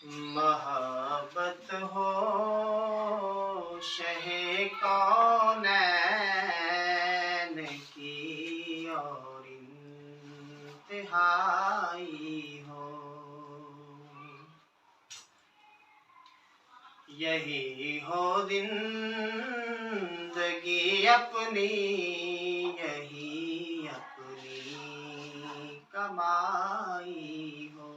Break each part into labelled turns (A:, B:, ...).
A: محبت ہو شہ کونین کی اور انتہائی ہو، یہی ہو زندگی اپنی، یہی اپنی کمائی ہو۔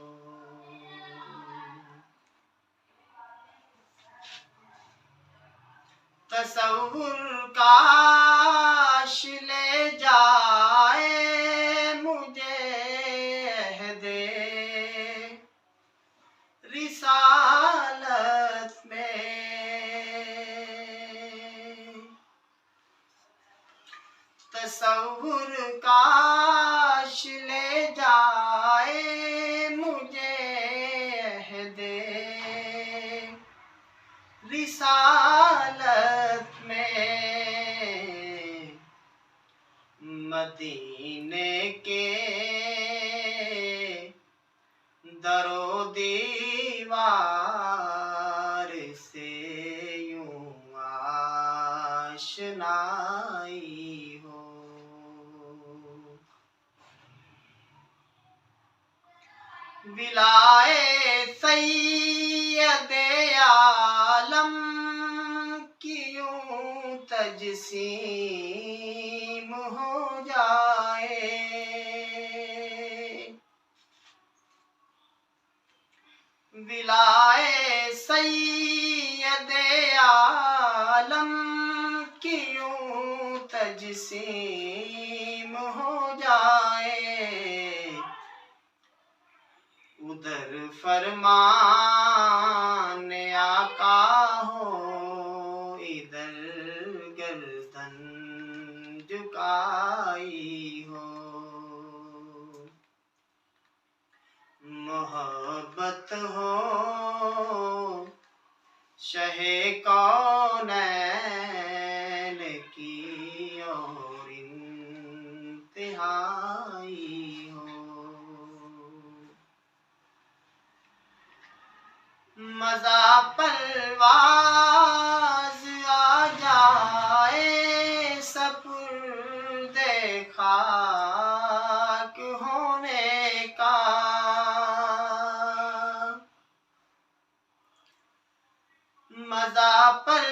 A: تصور کاش لے جائے مجھے عہد رسالت میں، تصور کاش لے جائے مجھے عہد رسالت میں، مدینے کے در و دیوار سے یوں آشنائی ہو، ولائے سید عالم کی یوں تجسیم ہو جائے، ولائے سید عالم کی یوں تجسیم ہو جائے، ادھر فرمان آقا ہو، ادھر گردن جھکائی ہو، محبت ہو شہ کونین کی اور انتہائی ہو، مزہ پرواز آ جائے سپرد خاک ہونے کا، مزہ پر